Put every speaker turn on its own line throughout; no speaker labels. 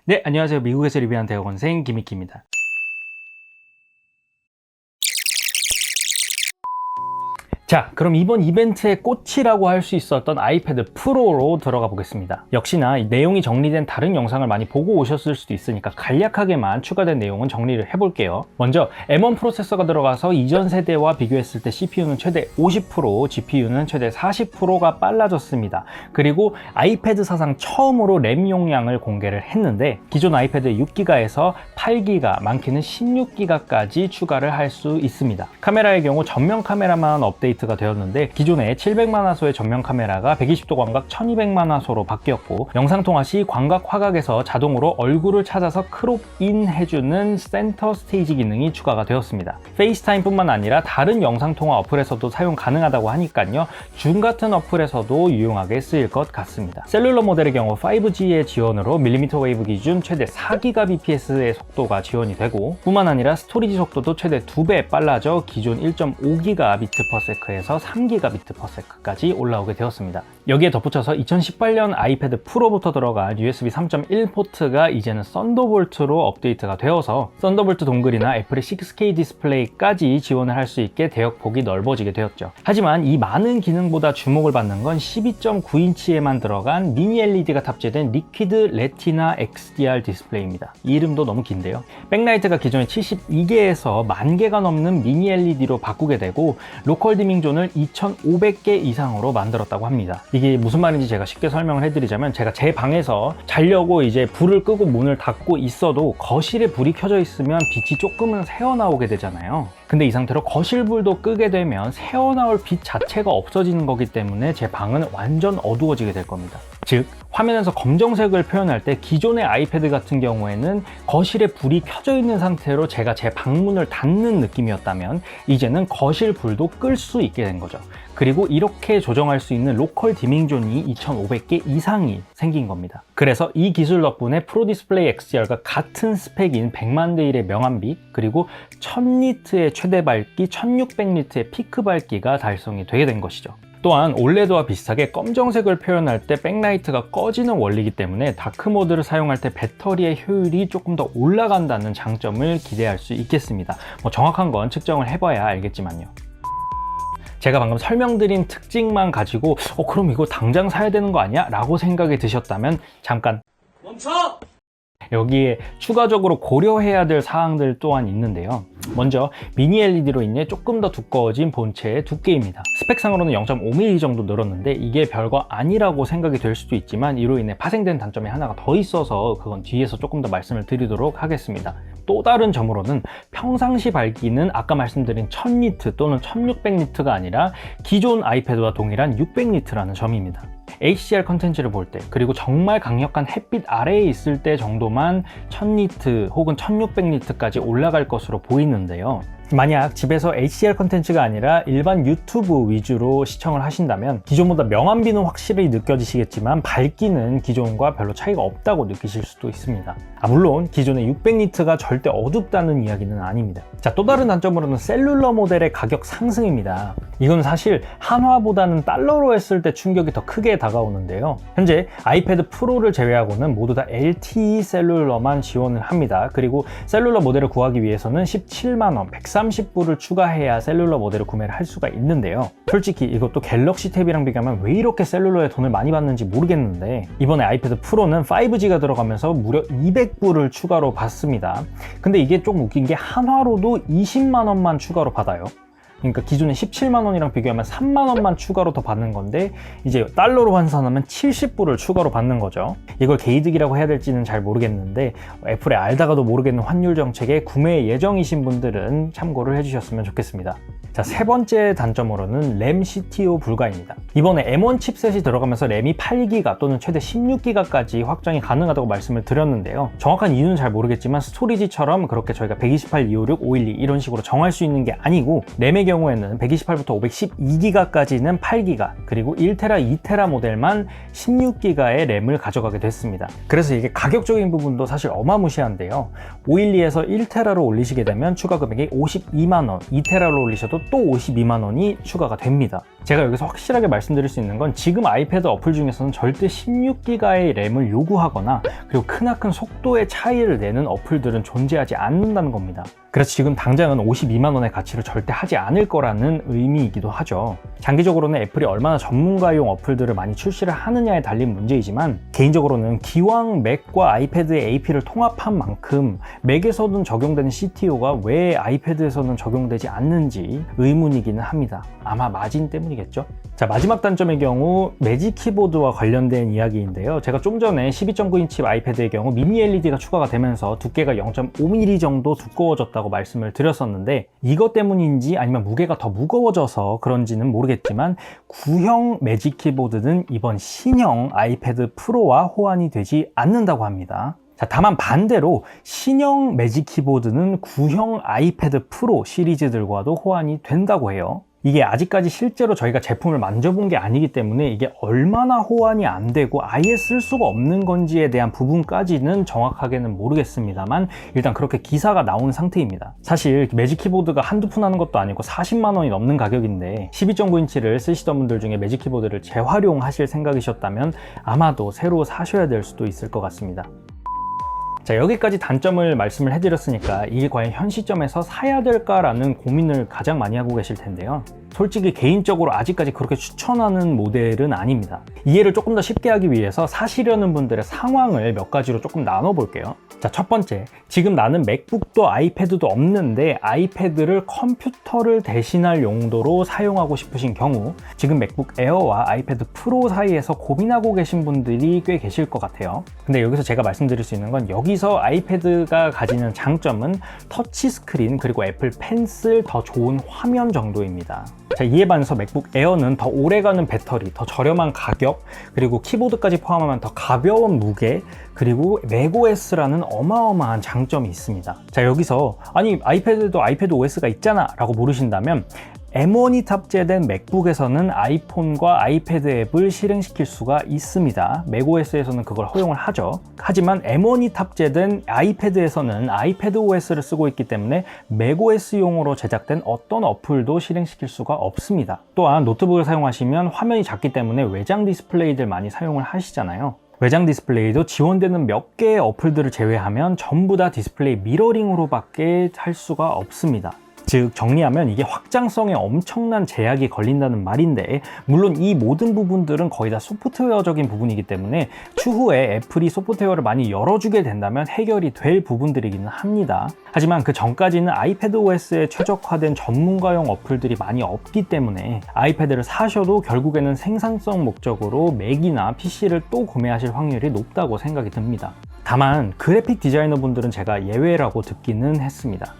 네, 안녕하세요. 미국에서 리뷰한 대학원생 김익기입니다. 자, 그럼 이번 이벤트의 꽃이라고 할 수 있었던 아이패드 프로로 들어가 보겠습니다. 역시나 내용이 정리된 다른 영상을 많이 보고 오셨을 수도 있으니까 간략하게만 추가된 내용은 정리를 해볼게요. 먼저 M1 프로세서가 들어가서 이전 세대와 비교했을 때 CPU는 최대 50%, GPU는 최대 40%가 빨라졌습니다. 그리고 아이패드 사상 처음으로 램 용량을 공개를 했는데 기존 아이패드 6기가에서 8기가, 많게는 16기가까지 추가를 할 수 있습니다. 카메라의 경우 전면 카메라만 업데이트가 되었는데 기존에 700만화소의 전면 카메라가 120도 광각 1200만화소로 바뀌었고 영상통화 시 광각 화각에서 자동으로 얼굴을 찾아서 크롭인 해주는 센터 스테이지 기능이 추가가 되었습니다. 페이스타임 뿐만 아니라 다른 영상통화 어플에서도 사용 가능하다고 하니까요, 줌 같은 어플에서도 유용하게 쓰일 것 같습니다. 셀룰러 모델의 경우 5G의 지원으로 밀리미터 웨이브 기준 최대 4GBps의 속도가 지원이 되고 뿐만 아니라 스토리지 속도도 최대 2배 빨라져 기존 1.5GBps 에서 3GBps까지 올라오게 되었습니다. 여기에 덧붙여서 2018년 아이패드 프로부터 들어간 USB 3.1 포트가 이제는 썬더볼트로 업데이트가 되어서 썬더볼트 동글이나 애플의 6K 디스플레이까지 지원을 할 수 있게 대역폭이 넓어지게 되었죠. 하지만 이 많은 기능보다 주목을 받는 건 12.9인치에만 들어간 미니 LED가 탑재된 리퀴드 레티나 XDR 디스플레이입니다. 이 이름도 너무 긴데요. 백라이트가 기존에 72개에서 10,000개가 넘는 미니 LED로 바꾸게 되고 로컬 디밍 존을 2,500개 이상으로 만들었다고 합니다. 이게 무슨 말인지 제가 쉽게 설명을 해드리자면, 제가 제 방에서 자려고 이제 불을 끄고 문을 닫고 있어도 거실에 불이 켜져 있으면 빛이 조금은 새어나오게 되잖아요. 근데 이 상태로 거실 불도 끄게 되면 새어나올 빛 자체가 없어지는 거기 때문에 제 방은 완전 어두워지게 될 겁니다. 즉, 화면에서 검정색을 표현할 때 기존의 아이패드 같은 경우에는 거실에 불이 켜져 있는 상태로 제가 제 방문을 닫는 느낌이었다면 이제는 거실 불도 끌 수 있게 된 거죠. 그리고 이렇게 조정할 수 있는 로컬 디밍 존이 2,500개 이상이 생긴 겁니다. 그래서 이 기술 덕분에 프로 디스플레이 XDR과 같은 스펙인 100만 대 1의 명암빛, 그리고 1000니트의 최대 밝기, 1600니트의 피크 밝기가 달성이 되게 된 것이죠. 또한 올레드와 비슷하게 검정색을 표현할 때 백라이트가 꺼지는 원리이기 때문에 다크 모드를 사용할 때 배터리의 효율이 조금 더 올라간다는 장점을 기대할 수 있겠습니다. 정확한 건 측정을 해봐야 알겠지만요. 제가 방금 설명드린 특징만 가지고 그럼 이거 당장 사야 되는 거 아니야? 라고 생각이 드셨다면 잠깐 멈춰! 여기에 추가적으로 고려해야 될 사항들 또한 있는데요. 먼저 미니 LED로 인해 조금 더 두꺼워진 본체의 두께입니다. 스펙상으로는 0.5mm 정도 늘었는데 이게 별거 아니라고 생각이 될 수도 있지만 이로 인해 파생된 단점이 하나가 더 있어서 그건 뒤에서 조금 더 말씀을 드리도록 하겠습니다. 또 다른 점으로는 평상시 밝기는 아까 말씀드린 1000니트 또는 1600니트가 아니라 기존 아이패드와 동일한 600니트라는 점입니다. HDR 컨텐츠를 볼 때, 그리고 정말 강력한 햇빛 아래에 있을 때 정도만 1000니트 혹은 1600니트까지 올라갈 것으로 보이는데요. 만약 집에서 HDR 컨텐츠가 아니라 일반 유튜브 위주로 시청을 하신다면 기존보다 명암비는 확실히 느껴지시겠지만 밝기는 기존과 별로 차이가 없다고 느끼실 수도 있습니다. 물론 기존의 600니트가 절대 어둡다는 이야기는 아닙니다. 자, 또 다른 단점으로는 셀룰러 모델의 가격 상승입니다. 이건 사실 한화보다는 달러로 했을 때 충격이 더 크게 다가오는데요. 현재 아이패드 프로를 제외하고는 모두 다 LTE 셀룰러만 지원을 합니다. 그리고 셀룰러 모델을 구하기 위해서는 17만원, 130불을 추가해야 셀룰러 모델을 구매를 할 수가 있는데요. 솔직히 이것도 갤럭시 탭이랑 비교하면 왜 이렇게 셀룰러에 돈을 많이 받는지 모르겠는데 이번에 아이패드 프로는 5G가 들어가면서 무려 200불을 추가로 받습니다. 근데 이게 좀 웃긴 게 한화로도 20만원만 추가로 받아요. 그러니까 기존에 17만원이랑 비교하면 3만원만 추가로 더 받는 건데 이제 달러로 환산하면 70불을 추가로 받는 거죠. 이걸 개이득이라고 해야 될지는 잘 모르겠는데 애플의 알다가도 모르겠는 환율 정책에 구매 예정이신 분들은 참고를 해주셨으면 좋겠습니다. 자, 세 번째 단점으로는 램 CTO 불가입니다. 이번에 M1 칩셋이 들어가면서 램이 8기가 또는 최대 16기가까지 확장이 가능하다고 말씀을 드렸는데요. 정확한 이유는 잘 모르겠지만 스토리지처럼 그렇게 저희가 128, 256, 512 이런 식으로 정할 수 있는 게 아니고 램의 경우에는 128부터 512기가까지는 8기가, 그리고 1테라, 2테라 모델만 16기가의 램을 가져가게 됐습니다. 그래서 이게 가격적인 부분도 사실 어마무시한데요. 512에서 1테라로 올리시게 되면 추가 금액이 52만원, 2테라로 올리셔도 또 52만 원이 추가가 됩니다. 제가 여기서 확실하게 말씀드릴 수 있는 건 지금 아이패드 어플 중에서는 절대 16기가의 램을 요구하거나 그리고 크나큰 속도의 차이를 내는 어플들은 존재하지 않는다는 겁니다. 그래서 지금 당장은 52만 원의 가치를 절대 하지 않을 거라는 의미이기도 하죠. 장기적으로는 애플이 얼마나 전문가용 어플들을 많이 출시를 하느냐에 달린 문제이지만 개인적으로는 기왕 맥과 아이패드의 AP를 통합한 만큼 맥에서는 적용되는 CTO가 왜 아이패드에서는 적용되지 않는지 의문이기는 합니다. 아마 마진 때문이겠죠? 자, 마지막 단점의 경우 매직 키보드와 관련된 이야기인데요. 제가 좀 전에 12.9인치 아이패드의 경우 미니 LED가 추가가 되면서 두께가 0.5mm 정도 두꺼워졌다고 말씀을 드렸었는데 이것 때문인지 아니면 무게가 더 무거워져서 그런지는 모르겠지만 구형 매직 키보드는 이번 신형 아이패드 프로와 호환이 되지 않는다고 합니다. 자, 다만 반대로 신형 매직 키보드는 구형 아이패드 프로 시리즈들과도 호환이 된다고 해요. 이게 아직까지 실제로 저희가 제품을 만져본 게 아니기 때문에 이게 얼마나 호환이 안 되고 아예 쓸 수가 없는 건지에 대한 부분까지는 정확하게는 모르겠습니다만 일단 그렇게 기사가 나온 상태입니다. 사실 매직 키보드가 한두 푼 하는 것도 아니고 40만 원이 넘는 가격인데 12.9인치를 쓰시던 분들 중에 매직 키보드를 재활용하실 생각이셨다면 아마도 새로 사셔야 될 수도 있을 것 같습니다. 자, 여기까지 단점을 말씀을 해드렸으니까 이게 과연 현 시점에서 사야 될까라는 고민을 가장 많이 하고 계실 텐데요. 솔직히 개인적으로 아직까지 그렇게 추천하는 모델은 아닙니다. 이해를 조금 더 쉽게 하기 위해서 사시려는 분들의 상황을 몇 가지로 조금 나눠볼게요. 자, 첫 번째, 지금 나는 맥북도 아이패드도 없는데 아이패드를 컴퓨터를 대신할 용도로 사용하고 싶으신 경우 지금 맥북 에어와 아이패드 프로 사이에서 고민하고 계신 분들이 꽤 계실 것 같아요. 근데 여기서 제가 말씀드릴 수 있는 건 여기서 아이패드가 가지는 장점은 터치 스크린 그리고 애플 펜슬 더 좋은 화면 정도입니다. 자, 이에 반해서 맥북 에어는 더 오래가는 배터리, 더 저렴한 가격, 그리고 키보드까지 포함하면 더 가벼운 무게, 그리고 맥OS라는 어마어마한 장점이 있습니다. 자, 여기서 아니 아이패드도 아이패드 OS가 있잖아 라고 물으신다면 M1이 탑재된 맥북에서는 아이폰과 아이패드 앱을 실행시킬 수가 있습니다. 맥OS에서는 그걸 허용을 하죠. 하지만 M1이 탑재된 아이패드에서는 아이패드 OS를 쓰고 있기 때문에 맥OS용으로 제작된 어떤 어플도 실행시킬 수가 없습니다. 또한 노트북을 사용하시면 화면이 작기 때문에 외장 디스플레이들 많이 사용을 하시잖아요. 외장 디스플레이도 지원되는 몇 개의 어플들을 제외하면 전부 다 디스플레이 미러링으로밖에 할 수가 없습니다. 즉 정리하면 이게 확장성에 엄청난 제약이 걸린다는 말인데 물론 이 모든 부분들은 거의 다 소프트웨어적인 부분이기 때문에 추후에 애플이 소프트웨어를 많이 열어주게 된다면 해결이 될 부분들이기는 합니다. 하지만 그 전까지는 아이패드 OS에 최적화된 전문가용 어플들이 많이 없기 때문에 아이패드를 사셔도 결국에는 생산성 목적으로 맥이나 PC를 또 구매하실 확률이 높다고 생각이 듭니다. 다만 그래픽 디자이너 분들은 제가 예외라고 듣기는 했습니다.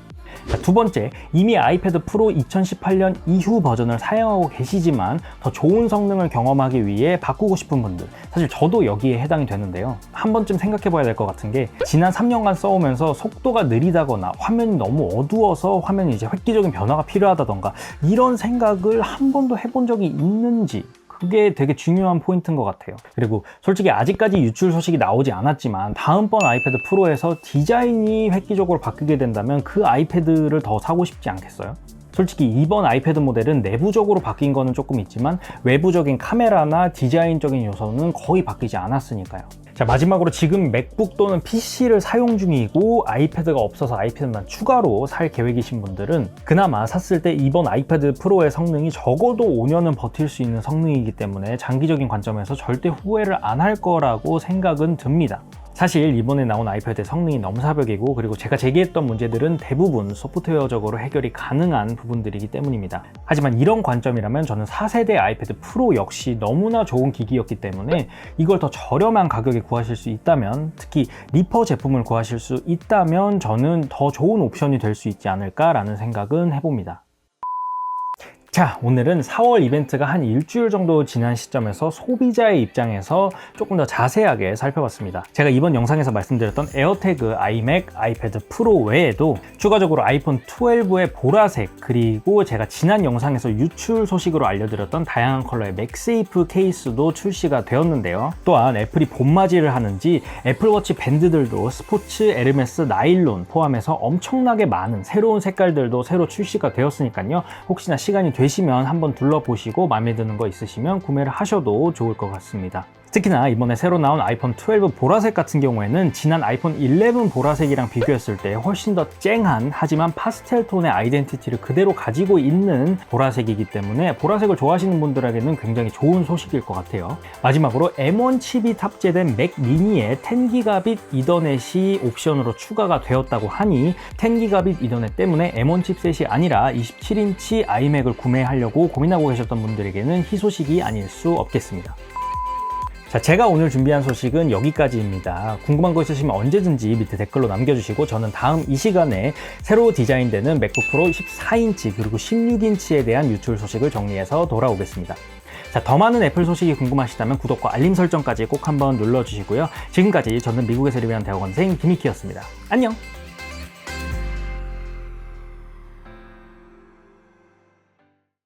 자, 두 번째, 이미 아이패드 프로 2018년 이후 버전을 사용하고 계시지만 더 좋은 성능을 경험하기 위해 바꾸고 싶은 분들, 사실 저도 여기에 해당이 되는데요. 한 번쯤 생각해 봐야 될 것 같은 게 지난 3년간 써오면서 속도가 느리다거나 화면이 너무 어두워서 화면이 이제 획기적인 변화가 필요하다던가 이런 생각을 한 번도 해본 적이 있는지 그게 되게 중요한 포인트인 것 같아요. 그리고 솔직히 아직까지 유출 소식이 나오지 않았지만 다음번 아이패드 프로에서 디자인이 획기적으로 바뀌게 된다면 그 아이패드를 더 사고 싶지 않겠어요? 솔직히 이번 아이패드 모델은 내부적으로 바뀐 거는 조금 있지만 외부적인 카메라나 디자인적인 요소는 거의 바뀌지 않았으니까요. 자, 마지막으로 지금 맥북 또는 PC를 사용 중이고 아이패드가 없어서 아이패드만 추가로 살 계획이신 분들은 그나마 샀을 때 이번 아이패드 프로의 성능이 적어도 5년은 버틸 수 있는 성능이기 때문에 장기적인 관점에서 절대 후회를 안 할 거라고 생각은 듭니다. 사실 이번에 나온 아이패드의 성능이 넘사벽이고 그리고 제가 제기했던 문제들은 대부분 소프트웨어적으로 해결이 가능한 부분들이기 때문입니다. 하지만 이런 관점이라면 저는 4세대 아이패드 프로 역시 너무나 좋은 기기였기 때문에 이걸 더 저렴한 가격에 구하실 수 있다면 특히 리퍼 제품을 구하실 수 있다면 저는 더 좋은 옵션이 될 수 있지 않을까라는 생각은 해봅니다. 자, 오늘은 4월 이벤트가 한 일주일 정도 지난 시점에서 소비자의 입장에서 조금 더 자세하게 살펴봤습니다. 제가 이번 영상에서 말씀드렸던 에어태그 아이맥, 아이패드 프로 외에도 추가적으로 아이폰 12의 보라색, 그리고 제가 지난 영상에서 유출 소식으로 알려드렸던 다양한 컬러의 맥세이프 케이스도 출시가 되었는데요. 또한 애플이 봄맞이를 하는지 애플워치 밴드들도 스포츠, 에르메스, 나일론 포함해서 엄청나게 많은 새로운 색깔들도 새로 출시가 되었으니까요. 혹시나 시간이 되시면 한번 둘러보시고 마음에 드는 거 있으시면 구매를 하셔도 좋을 것 같습니다. 특히나 이번에 새로 나온 아이폰 12 보라색 같은 경우에는 지난 아이폰 11 보라색이랑 비교했을 때 훨씬 더 쨍한, 하지만 파스텔 톤의 아이덴티티를 그대로 가지고 있는 보라색이기 때문에 보라색을 좋아하시는 분들에게는 굉장히 좋은 소식일 것 같아요. 마지막으로 M1 칩이 탑재된 맥 미니에 10기가빗 이더넷이 옵션으로 추가가 되었다고 하니 10기가빗 이더넷 때문에 M1 칩셋이 아니라 27인치 아이맥을 구매하려고 고민하고 계셨던 분들에게는 희소식이 아닐 수 없겠습니다. 자, 제가 오늘 준비한 소식은 여기까지입니다. 궁금한 거 있으시면 언제든지 밑에 댓글로 남겨주시고 저는 다음 이 시간에 새로 디자인되는 맥북 프로 14인치 그리고 16인치에 대한 유출 소식을 정리해서 돌아오겠습니다. 자, 더 많은 애플 소식이 궁금하시다면 구독과 알림 설정까지 꼭 한번 눌러주시고요. 지금까지 저는 미국에서 리뷰한 대학원생 김익희였습니다. 안녕!